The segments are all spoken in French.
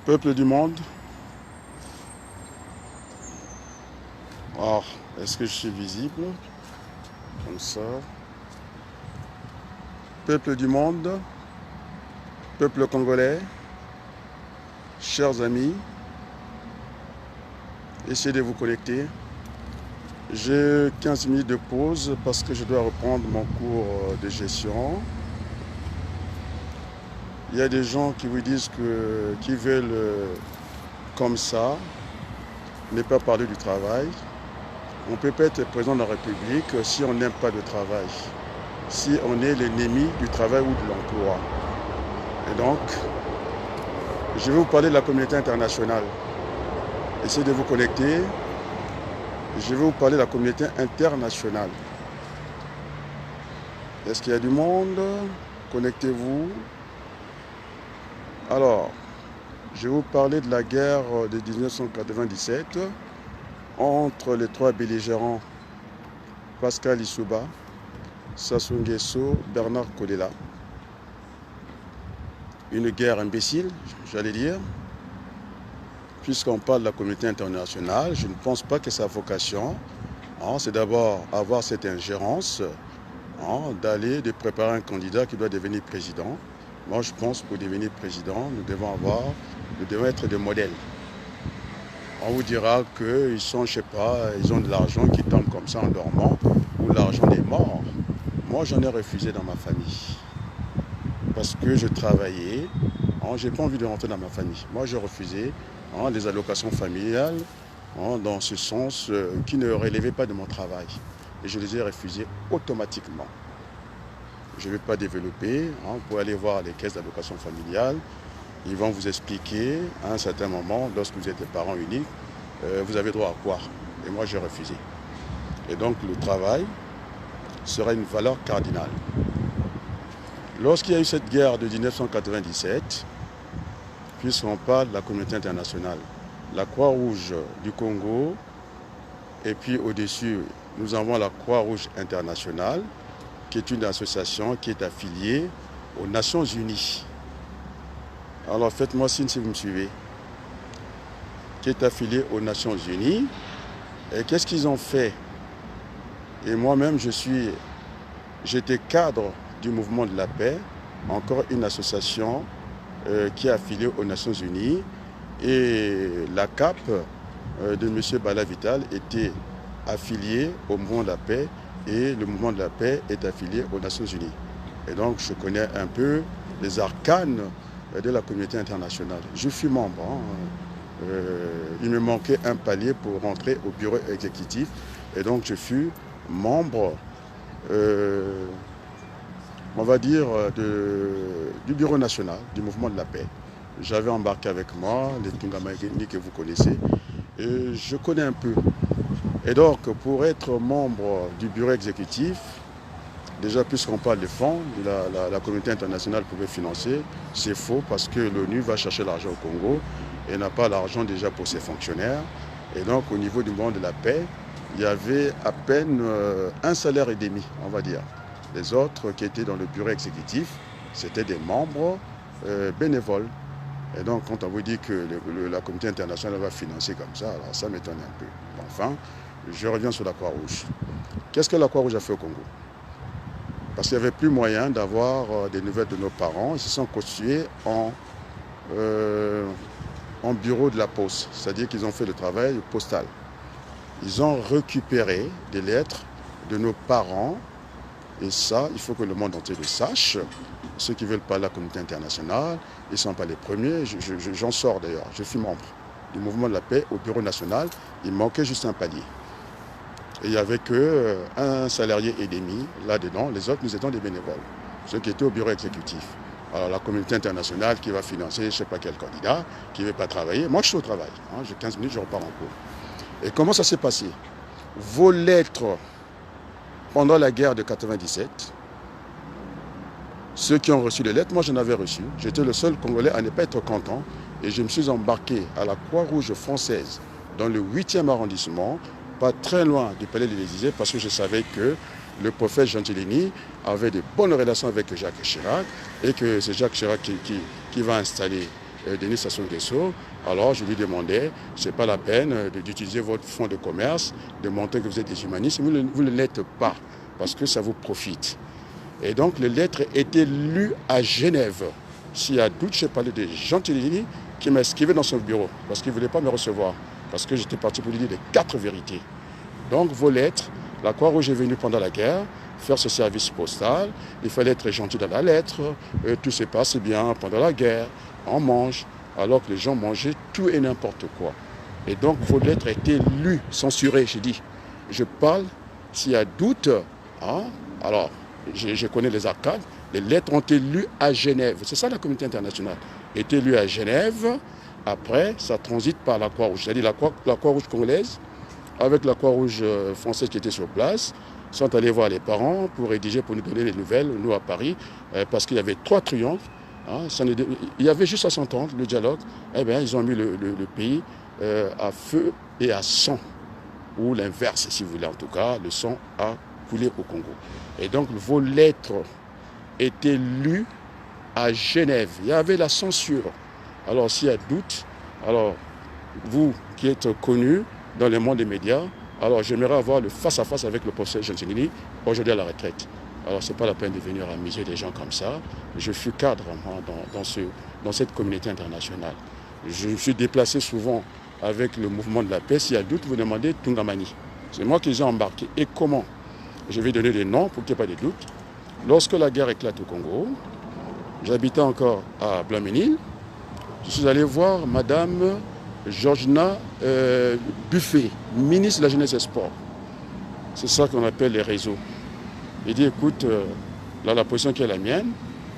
Peuple du monde, alors, est-ce que je suis visible? Comme ça. Peuple du monde, peuple congolais, chers amis, essayez de vous connecter. J'ai 15 minutes de pause parce que je dois reprendre mon cours de gestion. Il y a des gens qui vous disent qu'ils veulent comme ça, ne pas parler du travail. On peut pas être président de la République si on n'aime pas le travail, si on est l'ennemi du travail ou de l'emploi. Et donc, je vais vous parler de la communauté internationale. Essayez de vous connecter. Je vais vous parler de la communauté internationale. Est-ce qu'il y a du monde? Connectez-vous. Alors, je vais vous parler de la guerre de 1997 entre les trois belligérants Pascal Lissouba, Sassou Nguesso, Bernard Kolela. Une guerre imbécile, j'allais dire. Puisqu'on parle de la communauté internationale, je ne pense pas que sa vocation, c'est d'abord avoir cette ingérence, de préparer un candidat qui doit devenir président. Moi, je pense que pour devenir président, nous devons être des modèles. On vous dira qu'ils sont, je sais pas, ils ont de l'argent qui tombe comme ça en dormant, ou l'argent des morts. Moi, j'en ai refusé dans ma famille. Parce que je travaillais, je n'ai pas envie de rentrer dans ma famille. Moi, j'ai refusé les allocations familiales, dans ce sens qui ne relevaient pas de mon travail. Et je les ai refusées automatiquement. Je ne vais pas développer, pour aller voir les caisses d'allocation familiale. Ils vont vous expliquer à un certain moment, lorsque vous êtes des parents uniques, vous avez droit à quoi? Et moi, j'ai refusé. Et donc, le travail sera une valeur cardinale. Lorsqu'il y a eu cette guerre de 1997, puisqu'on parle de la communauté internationale, la Croix-Rouge du Congo, et puis au-dessus, nous avons la Croix-Rouge internationale, qui est une association qui est affiliée aux Nations Unies. Alors faites-moi signe si vous me suivez. Qui est affiliée aux Nations Unies. Et qu'est-ce qu'ils ont fait? Et moi-même, j'étais cadre du mouvement de la paix, encore une association qui est affiliée aux Nations Unies. Et la CAP de M. Bala Vital était affiliée au mouvement de la paix et le mouvement de la paix est affilié aux Nations Unies. Et donc je connais un peu les arcanes de la communauté internationale. Je suis membre. Il me manquait un palier pour rentrer au bureau exécutif. Et donc je fus membre, on va dire, du bureau national du mouvement de la paix. J'avais embarqué avec moi les Tungamageni que vous connaissez. Et je connais un peu. Et donc, pour être membre du bureau exécutif, déjà puisqu'on parle des fonds, la communauté internationale pouvait financer, c'est faux parce que l'ONU va chercher l'argent au Congo et n'a pas l'argent déjà pour ses fonctionnaires. Et donc, au niveau du mouvement de la paix, il y avait à peine un salaire et demi, on va dire. Les autres qui étaient dans le bureau exécutif, c'était des membres bénévoles. Et donc, quand on vous dit que la communauté internationale va financer comme ça, alors ça m'étonne un peu. Enfin, je reviens sur la Croix-Rouge. Qu'est-ce que la Croix-Rouge a fait au Congo? Parce qu'il n'y avait plus moyen d'avoir des nouvelles de nos parents. Ils se sont constitués en bureau de la poste. C'est-à-dire qu'ils ont fait le travail postal. Ils ont récupéré des lettres de nos parents. Et ça, il faut que le monde entier le sache. Ceux qui veulent parler de la communauté internationale, ils ne sont pas les premiers. J'en sors d'ailleurs. Je suis membre du mouvement de la paix au bureau national. Il manquait juste un palier. Et il n'y avait qu'un salarié et demi là-dedans. Les autres, nous étions des bénévoles. Ceux qui étaient au bureau exécutif. Alors la communauté internationale qui va financer je ne sais pas quel candidat, qui ne veut pas travailler. Moi, je suis au travail. J'ai 15 minutes, je repars en cours. Et comment ça s'est passé? Vos lettres pendant la guerre de 97, ceux qui ont reçu les lettres, moi j'en avais reçu. J'étais le seul Congolais à ne pas être content. Et je me suis embarqué à la Croix-Rouge française dans le 8e arrondissement, pas très loin du palais de l'Élysée, parce que je savais que le prophète Gentilini avait de bonnes relations avec Jacques Chirac et que c'est Jacques Chirac qui va installer Denis Sassou Nguesso. Alors je lui demandais, ce n'est pas la peine d'utiliser votre fonds de commerce, de montrer que vous êtes des humanistes. Vous ne l'êtes pas, parce que ça vous profite. Et donc les lettres étaient lues à Genève. S'il y a doute, j'ai parlé de Gentilini qui m'a esquivé dans son bureau, parce qu'il ne voulait pas me recevoir, parce que j'étais parti pour lui dire les 4 vérités. Donc vos lettres, la Croix-Rouge est venue pendant la guerre, faire ce service postal, il fallait être gentil dans la lettre, tout se passe bien pendant la guerre, on mange, alors que les gens mangeaient tout et n'importe quoi. Et donc vos lettres étaient lues, censurées, j'ai dit. Je parle, s'il y a doute, hein, alors je connais les arcades, les lettres ont été lues à Genève, c'est ça la communauté internationale, été lues à Genève, après ça transite par la Croix-Rouge, c'est-à-dire la Croix-Rouge congolaise, avec la Croix-Rouge française qui était sur place, sont allés voir les parents pour rédiger, pour nous donner les nouvelles, nous à Paris, parce qu'il y avait 3 triomphes. Hein, il y avait juste à s'entendre, le dialogue. Eh bien, ils ont mis le pays à feu et à sang, ou l'inverse, si vous voulez, en tout cas, le sang a coulé au Congo. Et donc, vos lettres étaient lues à Genève. Il y avait la censure. Alors, s'il y a doute, alors, vous qui êtes connus dans le monde des médias, alors j'aimerais avoir le face-à-face avec le professeur Gentilini, aujourd'hui à la retraite. Alors ce n'est pas la peine de venir amuser des gens comme ça. Je suis cadre dans cette communauté internationale. Je me suis déplacé souvent avec le mouvement de la paix. S'il y a doute, vous demandez Tungamani. C'est moi qui les ai embarqués. Et comment? Je vais donner des noms pour qu'il n'y ait pas de doute. Lorsque la guerre éclate au Congo, j'habitais encore à Blainmesnil, je suis allé voir Madame Georgina Buffet, ministre de la Jeunesse et Sport. C'est ça qu'on appelle les réseaux. Il dit, écoute, là, la position qui est la mienne,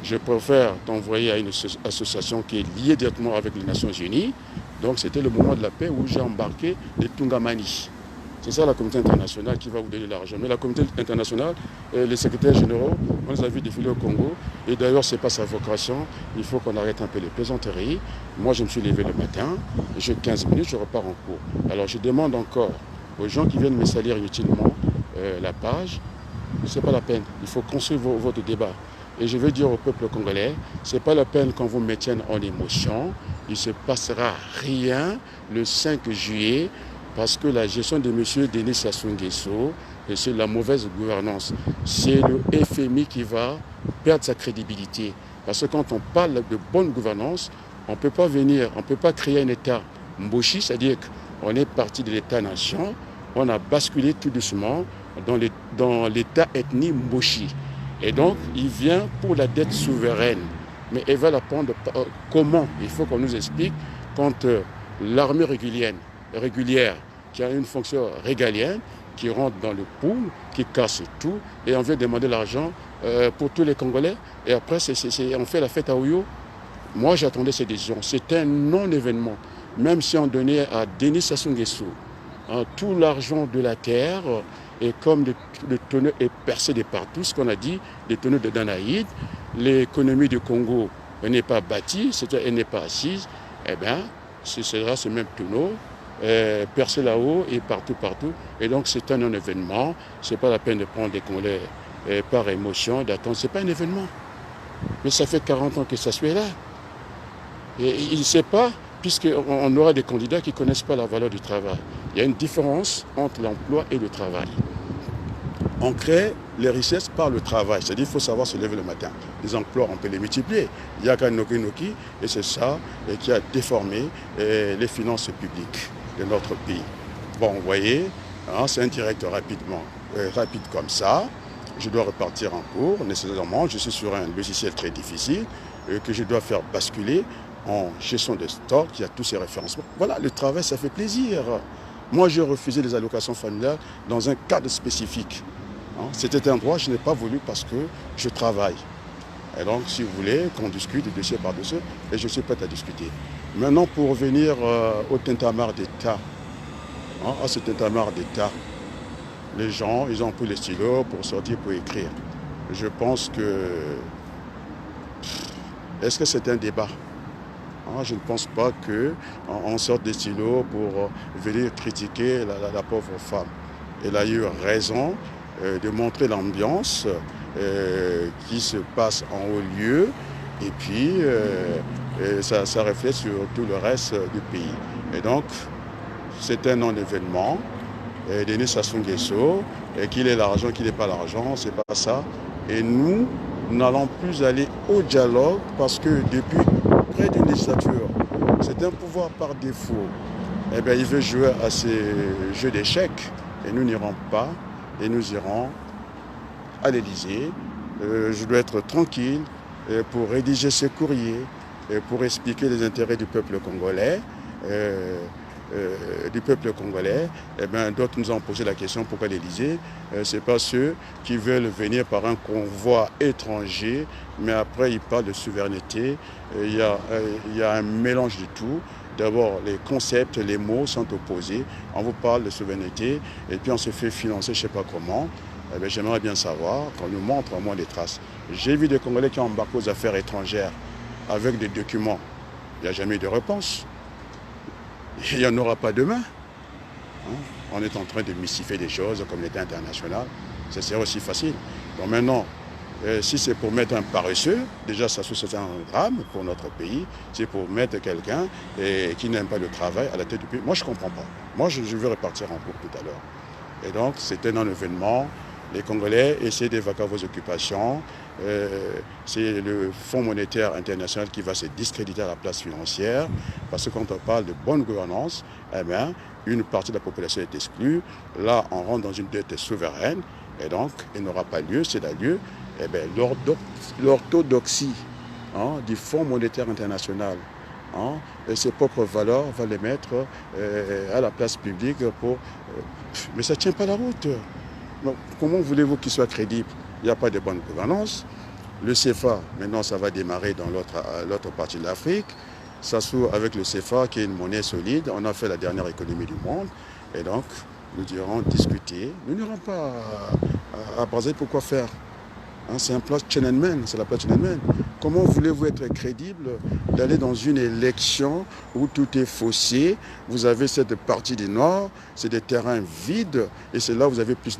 je préfère t'envoyer à une association qui est liée directement avec les Nations Unies. Donc, c'était le moment de la paix où j'ai embarqué les Tungamani. C'est ça la communauté internationale qui va vous donner l'argent. Mais la communauté internationale, les secrétaires généraux, on les a vus défiler au Congo. Et d'ailleurs, ce n'est pas sa vocation. Il faut qu'on arrête un peu les plaisanteries. Moi, je me suis levé le matin. J'ai 15 minutes, je repars en cours. Alors, je demande encore aux gens qui viennent me salir inutilement la page. Ce n'est pas la peine. Il faut construire votre débat. Et je veux dire au peuple congolais, ce n'est pas la peine qu'on vous maintienne en émotion. Il ne se passera rien le 5 juillet. Parce que la gestion de M. Denis Sassou Nguesso, c'est la mauvaise gouvernance. C'est le FMI qui va perdre sa crédibilité. Parce que quand on parle de bonne gouvernance, on ne peut pas venir, on ne peut pas créer un État mboshi, c'est-à-dire qu'on est parti de l'État-nation, on a basculé tout doucement dans l'État ethnie mboshi. Et donc, il vient pour la dette souveraine. Mais elle va la prendre comment? Il faut qu'on nous explique quand l'armée régulière, qui a une fonction régalienne, qui rentre dans le pool, qui casse tout, et on vient demander l'argent pour tous les Congolais, et après on fait la fête à Oyo. Moi j'attendais ces décisions, c'était un non-événement. Même si on donnait à Denis Sassou Nguesso tout l'argent de la terre, et comme le tonneau est percé de partout, ce qu'on a dit, les tonneaux de Danaïde, l'économie du Congo n'est pas bâtie, c'est-à-dire elle n'est pas assise, eh bien, ce sera ce même tonneau, percé là-haut et partout. Et donc c'est un non-événement. Ce n'est pas la peine de prendre des Congolais par émotion, d'attendre. Ce n'est pas un événement. Mais ça fait 40 ans que ça soit là. Et il ne sait pas, puisqu'on aura des candidats qui ne connaissent pas la valeur du travail. Il y a une différence entre l'emploi et le travail. On crée les richesses par le travail. C'est-à-dire qu'il faut savoir se lever le matin. Les emplois, on peut les multiplier. Il y a qu'un Noki, et c'est ça qui a déformé les finances publiques de notre pays. Bon, vous voyez, c'est un direct rapide comme ça. Je dois repartir en cours, nécessairement. Je suis sur un logiciel très difficile que je dois faire basculer en gestion de stock. Il y a tous ces référencements. Voilà, le travail, ça fait plaisir. Moi, j'ai refusé les allocations familiales dans un cadre spécifique. C'était un droit, je n'ai pas voulu parce que je travaille. Et donc, si vous voulez, qu'on discute dossier par dossier, et je suis prêt à discuter. Maintenant, pour revenir au tintamarre d'État, à ce tintamarre d'État, les gens, ils ont pris les stylos pour sortir, pour écrire. Je pense que... Est-ce que c'est un débat? Je ne pense pas qu'on sorte des stylos pour venir critiquer la pauvre femme. Elle a eu raison de montrer l'ambiance qui se passe en haut lieu. et puis ça reflète sur tout le reste du pays. Et donc, c'est un non-événement. Denis Sassou Nguesso, qu'il ait l'argent, qu'il n'ait pas l'argent, c'est pas ça. Et nous n'allons plus aller au dialogue parce que depuis près d'une législature, c'est un pouvoir par défaut. Eh bien, il veut jouer à ces jeux d'échecs et nous n'irons pas et nous irons à l'Élysée. Je dois être tranquille pour rédiger ce courrier, pour expliquer les intérêts du peuple congolais. Eh bien, d'autres nous ont posé la question pourquoi l'Élysée. Ce n'est pas ceux qui veulent venir par un convoi étranger, mais après ils parlent de souveraineté. Il y a un mélange de tout. D'abord, les concepts, les mots sont opposés. On vous parle de souveraineté et puis on se fait financer je ne sais pas comment. Eh bien, j'aimerais bien savoir qu'on nous montre au moins des traces. J'ai vu des Congolais qui ont embarqué aux affaires étrangères avec des documents. Il n'y a jamais eu de réponse. Il n'y en aura pas demain. On est en train de mystifier des choses comme l'État international. Ça serait aussi facile. Donc maintenant, si c'est pour mettre un paresseux, déjà ça c'est un drame pour notre pays. C'est pour mettre quelqu'un qui n'aime pas le travail à la tête du pays. Moi je ne comprends pas. Moi je veux repartir en cours tout à l'heure. Et donc c'était un événement. Les Congolais essaient d'évacuer vos occupations. C'est le Fonds monétaire international qui va se discréditer à la place financière. Parce que quand on parle de bonne gouvernance, eh bien, une partie de la population est exclue. Là, on rentre dans une dette souveraine. Et donc, il n'aura pas lieu, c'est la lieu. Eh bien, l'orthodoxie du Fonds monétaire international, et ses propres valeurs, va les mettre à la place publique. Mais ça ne tient pas la route. Donc, comment voulez-vous qu'il soit crédible? Il n'y a pas de bonne gouvernance. Le CFA, maintenant, ça va démarrer dans l'autre partie de l'Afrique. Sassou, avec le CFA, qui est une monnaie solide, on a fait la dernière économie du monde. Et donc, nous irons discuter. Nous n'irons pas à Brazzaville pour quoi faire. C'est un plan Tiananmen, c'est la place Tiananmen. Comment voulez-vous être crédible d'aller dans une élection où tout est faussé? Vous avez cette partie du Nord, c'est des terrains vides, et c'est là où vous avez plus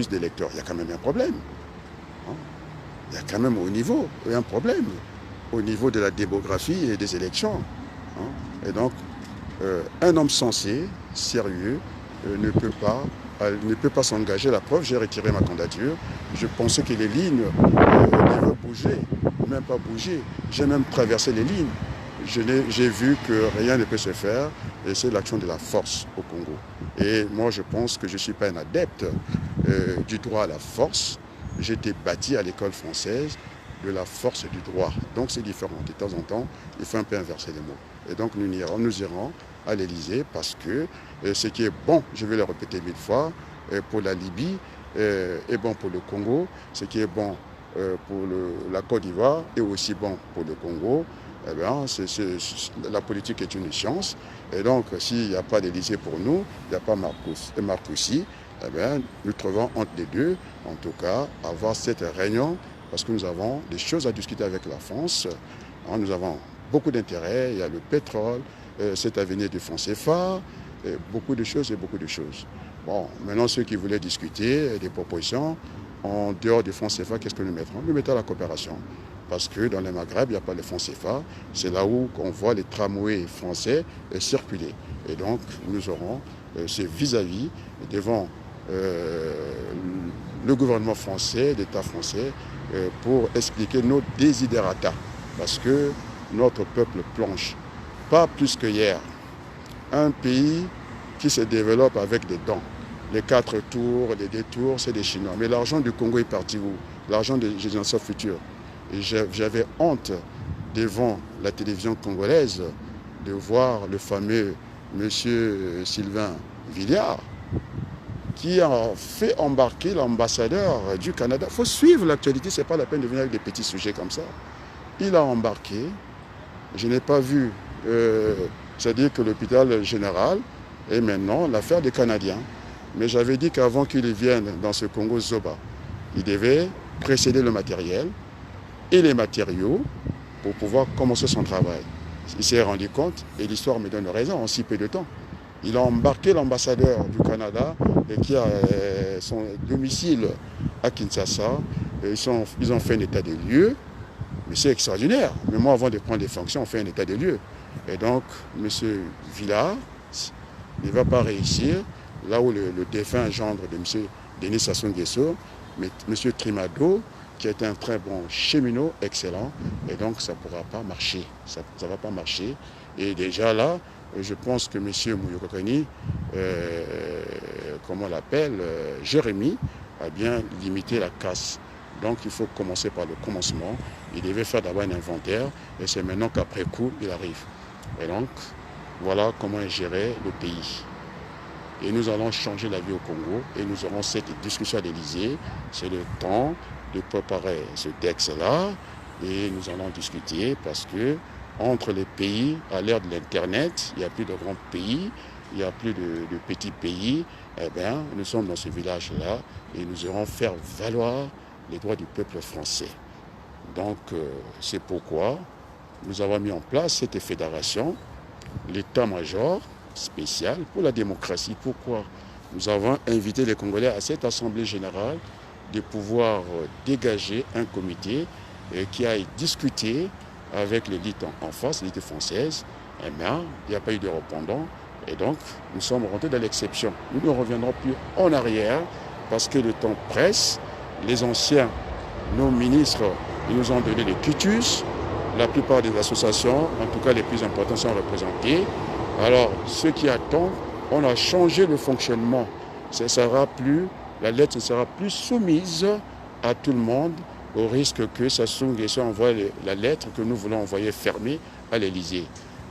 d'électeurs. Il y a quand même un problème. Il y a quand même au niveau un problème, au niveau de la démographie et des élections. Et donc, un homme sensé, sérieux, ne peut pas s'engager. La preuve, j'ai retiré ma candidature. Je pensais que les lignes devaient bouger, même pas bouger. J'ai même traversé les lignes. J'ai vu que rien ne peut se faire et c'est l'action de la force au Congo. Et moi, je pense que je ne suis pas un adepte du droit à la force. J'ai été bâti à l'école française de la force et du droit. Donc c'est différent. De temps en temps, il faut un peu inverser les mots. Et donc nous irons à l'Élysée parce que ce qui est bon, je vais le répéter 1000 fois, pour la Libye est bon pour le Congo. Ce qui est bon pour la Côte d'Ivoire est aussi bon pour le Congo. Eh bien, la politique est une science. Et donc, s'il n'y a pas d'Élysée pour nous, il n'y a pas Marcoussis, eh bien, nous trouvons entre les deux, en tout cas, avoir cette réunion, parce que nous avons des choses à discuter avec la France. Nous avons beaucoup d'intérêts, il y a le pétrole, cet avenir du franc CFA, beaucoup de choses. Bon, maintenant, ceux qui voulaient discuter des propositions, en dehors du franc CFA, qu'est-ce que nous mettrons? Nous mettons la coopération. Parce que dans le Maghreb, il n'y a pas le franc CFA. C'est là où on voit les tramways français circuler. Et donc, nous aurons ce vis-à-vis devant le gouvernement français, l'État français, pour expliquer nos desiderata. Parce que notre peuple planche, pas plus que hier. Un pays qui se développe avec des dons. Les 4 tours, les détours, c'est des Chinois. Mais l'argent du Congo est parti où? L'argent des générations futures. Et j'avais honte devant la télévision congolaise de voir le fameux monsieur Sylvain Villiard qui a fait embarquer l'ambassadeur du Canada. Il faut suivre l'actualité, ce n'est pas la peine de venir avec des petits sujets comme ça. Il a embarqué, je n'ai pas vu, c'est-à-dire que l'hôpital général est maintenant l'affaire des Canadiens. Mais j'avais dit qu'avant qu'il vienne dans ce Congo Zoba, il devait précéder le matériel et les matériaux pour pouvoir commencer son travail. Il s'est rendu compte, et l'histoire me donne raison, en si peu de temps. Il a embarqué l'ambassadeur du Canada qui a son domicile à Kinshasa. Ils ont fait un état des lieux Mais c'est extraordinaire. Mais moi, avant de prendre des fonctions, on fait un état des lieux. Et donc, M. Villard ne va pas réussir là où le défunt gendre de M. Denis Sassou Nguesso, mais M. Trimado, qui est un très bon cheminot, excellent, et donc ça ne pourra pas marcher. Ça ne va pas marcher. Et déjà là, je pense que M. Mouyokokani, comment on l'appelle, Jérémy, a bien limité la casse. Donc il faut commencer par le commencement. Il devait faire d'abord un inventaire, et c'est maintenant qu'après coup, il arrive. Et donc, voilà comment est géré le pays. Et nous allons changer la vie au Congo, et nous aurons cette discussion à l'Élysée. C'est le temps de préparer ce texte-là, et nous allons discuter parce que entre les pays, à l'ère de l'Internet, il n'y a plus de grands pays, il n'y a plus de petits pays. Eh bien, nous sommes dans ce village-là et nous irons faire valoir les droits du peuple français. Donc, c'est pourquoi nous avons mis en place cette fédération, l'état-major spécial pour la démocratie. Pourquoi? Nous avons invité les Congolais à cette assemblée générale de pouvoir dégager un comité qui aille discuter avec l'élite en face, l'élite française. Eh bien, il n'y a pas eu de répondant. Et donc, nous sommes rentrés dans l'exception. Nous ne reviendrons plus en arrière parce que le temps presse. Les anciens, nos ministres, ils nous ont donné les quitus. La plupart des associations, en tout cas les plus importantes, sont représentées. Alors, ceux qui attendent, on a changé le fonctionnement. La lettre ne sera plus soumise à tout le monde, au risque que Sassou Nguesso envoie la lettre que nous voulons envoyer fermée à l'Élysée.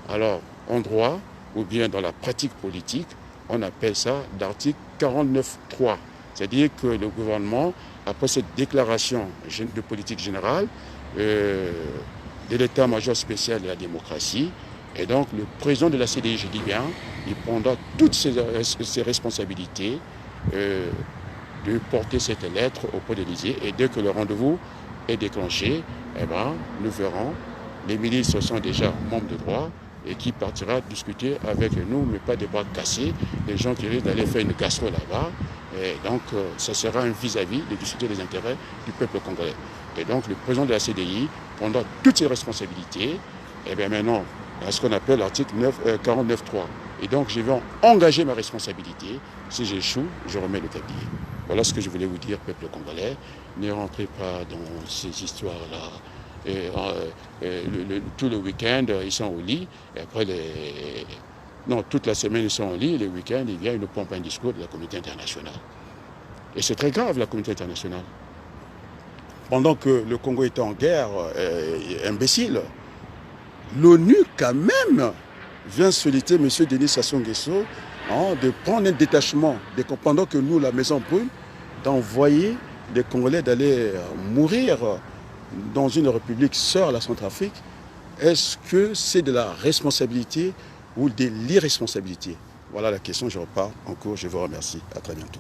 Alors, en droit, ou bien dans la pratique politique, on appelle ça l'article 49.3. C'est-à-dire que le gouvernement, après cette déclaration de politique générale, de l'état-major spécial de la démocratie, et donc le président de la CDI, je dis bien, il prendra toutes ses responsabilités de porter cette lettre auprès de l'Élysée. Et dès que le rendez-vous est déclenché, eh ben, nous verrons. Les ministres sont déjà membres de droit et qui partira discuter avec nous, mais pas des bras cassés, des gens qui risquent d'aller faire une gastro là-bas. Et donc, ça sera un vis-à-vis de discuter des intérêts du peuple congolais. Et donc, le président de la CDI prendra toutes ses responsabilités. Et bien maintenant, à ce qu'on appelle l'article 49.3. Et donc, je vais engager ma responsabilité. Si j'échoue, je remets le tablier. Voilà ce que je voulais vous dire, peuple congolais. Ne rentrez pas dans ces histoires-là. Tout le week-end, ils sont au lit. Et après, toute la semaine, ils sont au lit. Le week-end, il vient, ils nous pompent un discours de la communauté internationale. Et c'est très grave, la communauté internationale. Pendant que le Congo était en guerre, imbécile, l'ONU, quand même, vient solliciter M. Denis Sassou Nguesso de prendre un détachement, pendant que nous, la maison brûle, d'envoyer des Congolais d'aller mourir dans une république sœur à la Centrafrique. Est-ce que c'est de la responsabilité ou de l'irresponsabilité? Voilà la question, je repars en cours, je vous remercie. À très bientôt.